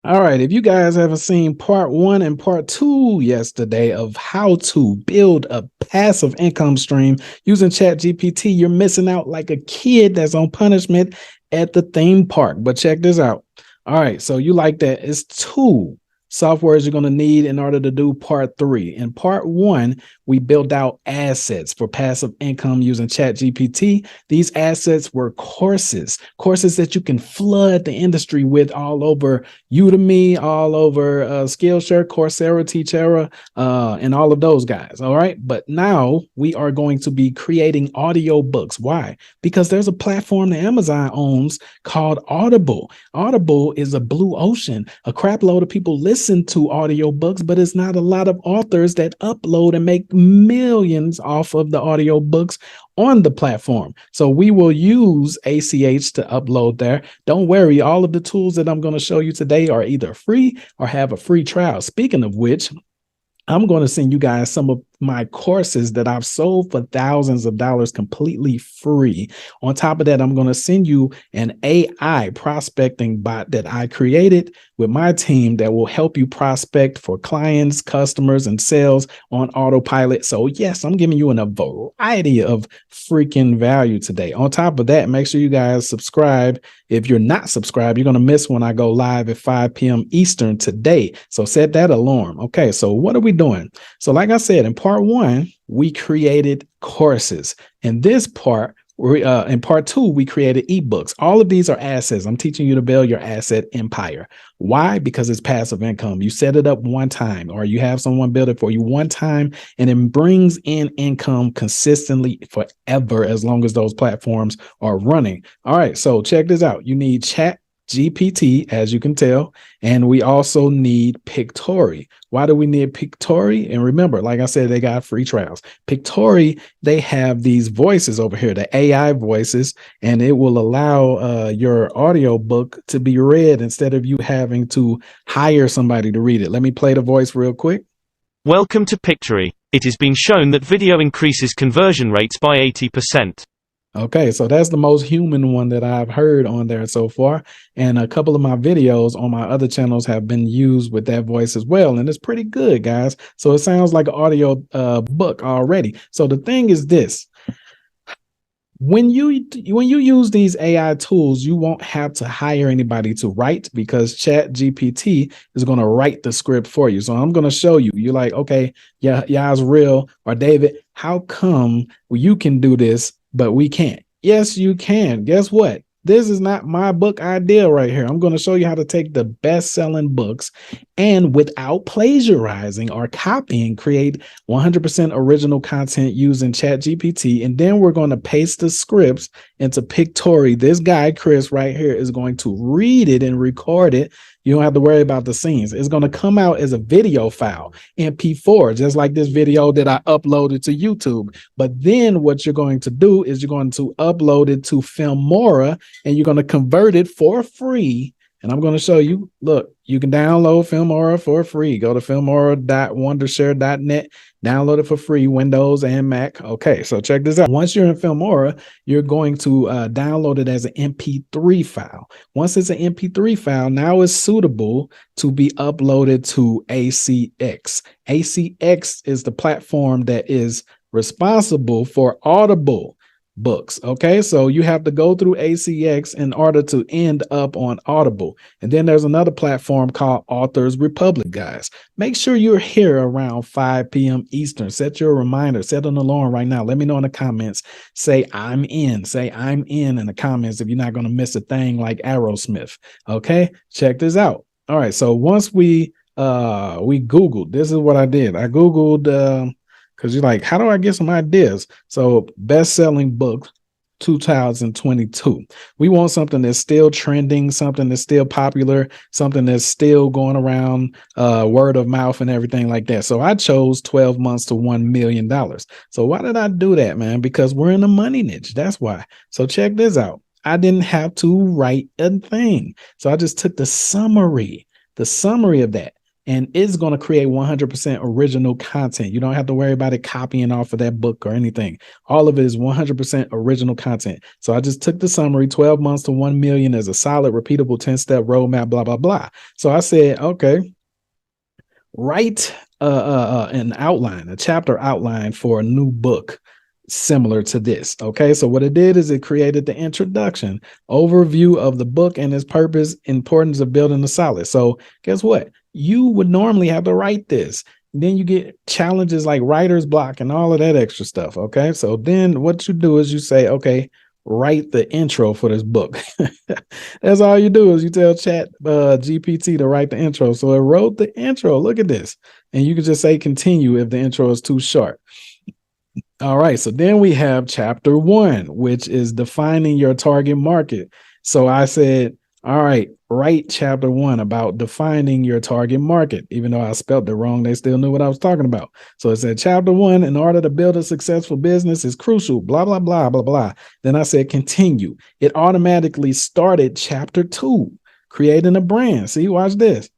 All right, if you guys haven't seen part one and part two yesterday of how to build a passive income stream using ChatGPT, you're missing out like a kid that's on punishment at the theme park. But check this out. All right, so you like that. It's two softwares you're going to need in order to do part three. In part one, we built out assets for passive income using ChatGPT. These assets were courses that you can flood the industry with all over Udemy, all over Skillshare, Coursera, Teachera, and all of those guys. All right. But now we are going to be creating audio books. Why? Because there's a platform that Amazon owns called Audible. Audible is a blue ocean. A crap load of people listen to audio books, but it's not a lot of authors that upload and make millions off of the audio books on the platform. So we will use ACH to upload there. Don't worry, all of the tools that I'm going to show you today are either free or have a free trial. Speaking of which, I'm going to send you guys some of my courses that I've sold for thousands of dollars completely free. On top of that, I'm going to send you an AI prospecting bot that I created with my team that will help you prospect for clients, customers, and sales on autopilot. So yes, I'm giving you a variety of freaking value today. On top of that, make sure you guys subscribe. If you're not subscribed, you're going to miss when I go live at 5 p.m. Eastern today. So set that alarm. Okay, so what are we doing? So like I said, in part one, we created courses. In this part, in part two, we created ebooks. All of these are assets. I'm teaching you to build your asset empire. Why? Because it's passive income. You set it up one time, or you have someone build it for you one time, and it brings in income consistently forever as long as those platforms are running. All right, so check this out. You need ChatGPT, as you can tell, and we also need Pictory. Why do we need Pictory? And remember, like I said, they got free trials. Pictory, they have these voices over here, the AI voices, and it will allow your audio book to be read instead of you having to hire somebody to read it. Let me play the voice real quick. Welcome to Pictory. It has been shown that video increases conversion rates by 80%. Okay, so that's the most human one that I've heard on there so far. And a couple of my videos on my other channels have been used with that voice as well. And it's pretty good, guys. So it sounds like an audio book already. So the thing is this. When you use these AI tools, you won't have to hire anybody to write because ChatGPT is going to write the script for you. So I'm going to show you. You're like, okay, yeah, it's real. Or David, how come you can do this, but we can't? Yes, you can. Guess what? This is not my book idea right here. I'm going to show you how to take the best-selling books and without plagiarizing or copying, create 100% original content using ChatGPT. And then we're going to paste the scripts into Pictory. This guy, Chris, right here, is going to read it and record it. You don't have to worry about the scenes. It's going to come out as a video file, MP4, just like this video that I uploaded to YouTube. But then what you're going to do is you're going to upload it to Filmora and you're going to convert it for free. And I'm going to show you, look, you can download Filmora for free. Go to filmora.wondershare.net, download it for free, Windows and Mac. Okay, so check this out. Once you're in Filmora, you're going to download it as an MP3 file. Once it's an MP3 file, now it's suitable to be uploaded to ACX. ACX is the platform that is responsible for Audible books. Okay, so you have to go through ACX in order to end up on Audible. And then there's another platform called Authors Republic, guys. Make sure you're here around 5 p.m. Eastern. Set your reminder, set an alarm right now. Let me know in the comments. Say I'm in the comments if you're not going to miss a thing like Aerosmith. Okay, check this out. All right, so once we Googled, this is what I did. I Googled because you're like, how do I get some ideas? So best-selling book 2022. We want something that's still trending, something that's still popular, something that's still going around word of mouth and everything like that. So I chose 12 months to $1 million. So why did I do that, man? Because we're in the money niche. That's why. So check this out. I didn't have to write a thing. So I just took the summary of that. and it's going to create 100% original content. You don't have to worry about it copying off of that book or anything. All of it is 100% original content. So I just took the summary, 12 months to 1 million as a solid, repeatable 10-step roadmap, blah, blah, blah. So I said, okay, write an outline, a chapter outline for a new book similar to this. Okay, so what it did is it created the introduction, overview of the book and its purpose, importance of building a solid. So guess what? You would normally have to write this. Then you get challenges like writer's block and all of that extra stuff. Okay, so then what you do is you say, okay, write the intro for this book. That's all you do is you tell Chat GPT to write the intro. So it wrote the intro. Look at this. And you can just say continue if the intro is too short. All right. So then we have chapter 1, which is defining your target market. So I said, all right, write chapter 1 about defining your target market. Even though I spelled it wrong, they still knew what I was talking about. So it said chapter 1, in order to build a successful business is crucial, blah, blah, blah, blah, blah. Then I said continue. It automatically started chapter 2, creating a brand. See, watch this.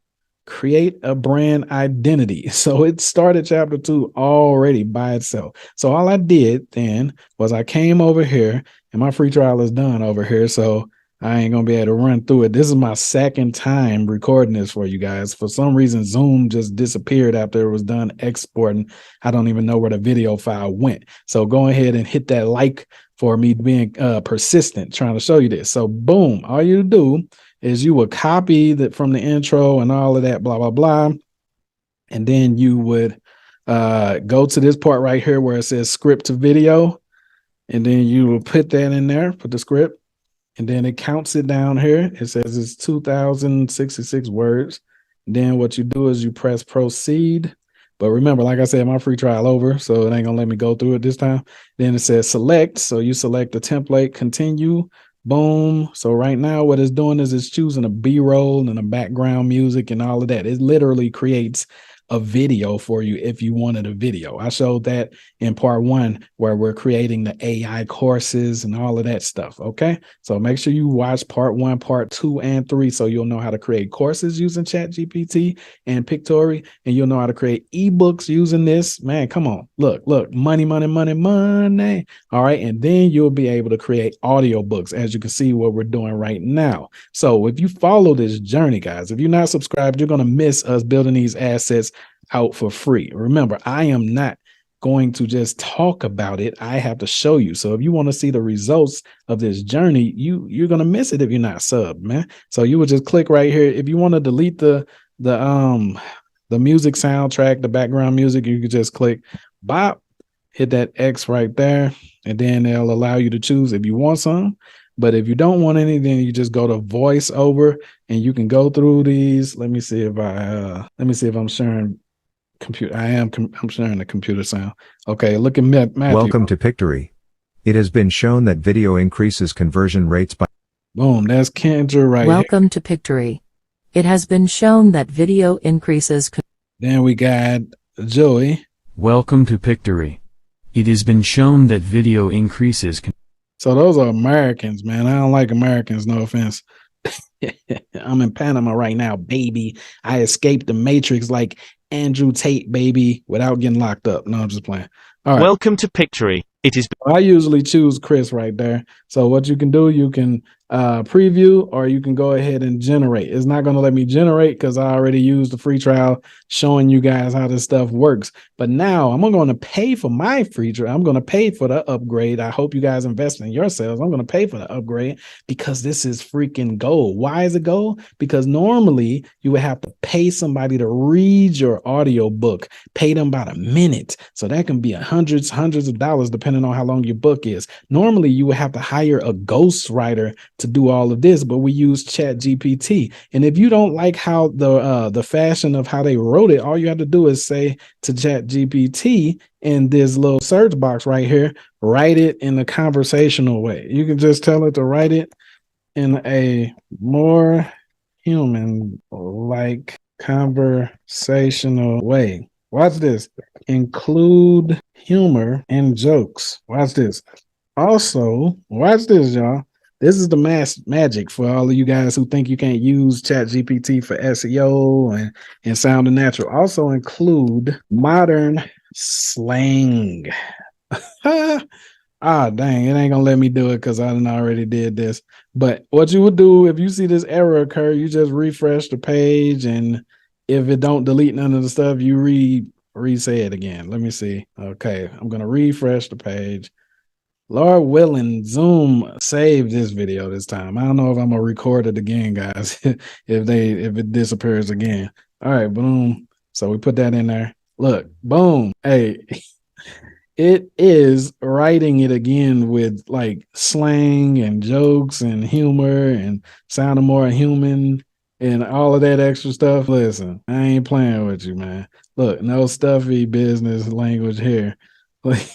Create a brand identity. So it started chapter 2 already by itself. So all I did then was I came over here, and my free trial is done over here. So I ain't gonna be able to run through it. This is my second time recording this for you guys. For some reason, Zoom just disappeared after it was done exporting. I don't even know where the video file went. So go ahead and hit that like for me being persistent, trying to show you this. So boom, all you do is you would copy that from the intro and all of that, blah, blah, blah. And then you would go to this part right here where it says script to video. And then you will put that in there, put the script. And then it counts it down here. It says it's 2,066 words. Then what you do is you press proceed. But remember, like I said, my free trial over, so it ain't gonna let me go through it this time. Then it says select. So you select the template, continue, boom. So right now what it's doing is it's choosing a B-roll and a background music and all of that. It literally creates a video for you if you wanted a video. I showed that in part 1 where we're creating the AI courses and all of that stuff. Okay. So make sure you watch part 1, part 2, and 3 so you'll know how to create courses using ChatGPT and Pictory, and you'll know how to create ebooks using this. Man, come on. Look, money, money, money, money. All right. And then you'll be able to create audiobooks, as you can see what we're doing right now. So if you follow this journey, guys, if you're not subscribed, you're going to miss us building these assets out for free. Remember, I am not going to just talk about it. I have to show you. So if you want to see the results of this journey, you're going to miss it if you're not subbed, man. So you would just click right here. If you want to delete the music soundtrack, the background music, you could just click bop, hit that X right there, and then they'll allow you to choose if you want some. But if you don't want any, then you just go to voiceover and you can go through these. Let me see if I'm sharing computer. I'm sharing the computer sound. Okay, look at Matthew. Welcome to Pictory. It has been shown that video increases conversion rates by... Boom, that's Kendra right Welcome here. to Pictory. It has been shown that video increases... Then we got Joey. Welcome to Pictory. It has been shown that video increases... So those are Americans, man. I don't like Americans, no offense. I'm in Panama right now, baby. I escaped the Matrix like Andrew Tate, baby, without getting locked up. No, I'm just playing. All right. Welcome to Pictory. It is... I usually choose Chris right there. So what you can do, you can preview, or you can go ahead and generate. It's not going to let me generate because I already used the free trial showing you guys how this stuff works. But now I'm going to pay for my free trial. I'm going to pay for the upgrade. I hope you guys invest in yourselves. I'm going to pay for the upgrade because this is freaking gold. Why is it gold? Because normally you would have to pay somebody to read your audio book, pay them about a minute. So that can be hundreds of dollars depending on how long your book is. Normally you would have to hire a ghostwriter to do all of this, but we use ChatGPT. And if you don't like how the fashion of how they wrote it, all you have to do is say to ChatGPT in this little search box right here, write it in a conversational way. You can just tell it to write it in a more human-like conversational way. Watch this. Include humor and jokes. Watch this. Also, watch this, y'all. This is the magic for all of you guys who think you can't use ChatGPT for SEO and sounding natural. Also include modern slang. Dang, it ain't gonna let me do it because I already did this. But what you would do if you see this error occur, you just refresh the page, and if it don't delete none of the stuff, you re-say it again. Let me see. Okay, I'm gonna refresh the page. Lord willing, Zoom saved this video this time. I don't know if I'm gonna record it again, guys. if it disappears again. All right, boom. So we put that in there. Look, boom. Hey, it is writing it again with like slang and jokes and humor and sounding more human and all of that extra stuff. Listen, I ain't playing with you, man. Look, no stuffy business language here. Like,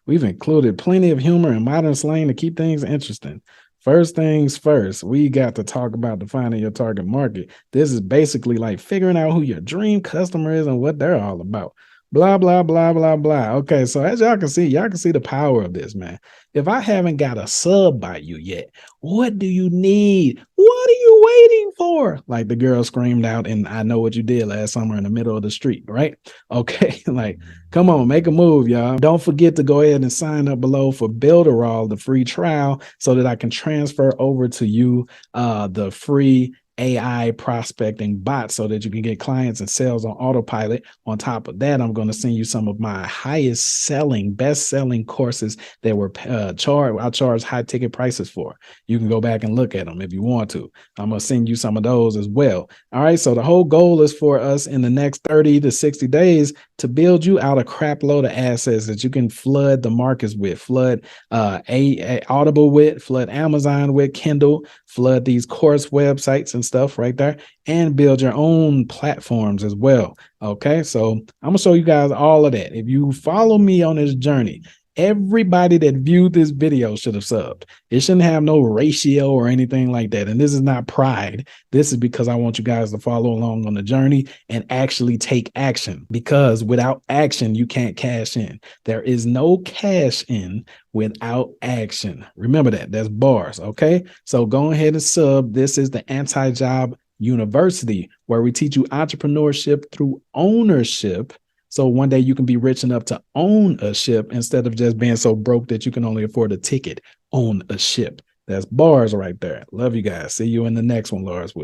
we've included plenty of humor and modern slang to keep things interesting. First things first, we got to talk about defining your target market. This is basically like figuring out who your dream customer is and what they're all about. Blah, blah, blah, blah, blah. Okay, so as y'all can see the power of this, man. If I haven't got a sub by you yet, what do you need? What are you waiting for? Like the girl screamed out in I Know What You Did last summer in the middle of the street, right? Okay, like, come on, make a move, y'all. Don't forget to go ahead and sign up below for Builderall, the free trial, so that I can transfer over to you the free AI prospecting bot so that you can get clients and sales on autopilot. On top of that, I'm going to send you some of my highest selling, best selling courses that were charged. I charge high ticket prices for. You can go back and look at them if you want to. I'm going to send you some of those as well. All right. So the whole goal is for us in the next 30 to 60 days to build you out a crap load of assets that you can flood the markets with, flood Audible with, flood Amazon with, Kindle, flood these course websites and stuff right there, and build your own platforms as well. Okay, so I'm gonna show you guys all of that. If you follow me on this journey, everybody that viewed this video should have subbed. It shouldn't have no ratio or anything like that. And this is not pride. This is because I want you guys to follow along on the journey and actually take action, because without action, you can't cash in. There is no cash in without action. Remember that. That's bars. Okay. So go ahead and sub. This is the Anti-Job University, where we teach you entrepreneurship through ownership. So one day you can be rich enough to own a ship instead of just being so broke that you can only afford a ticket. Own a ship. That's bars right there. Love you guys. See you in the next one, Lars.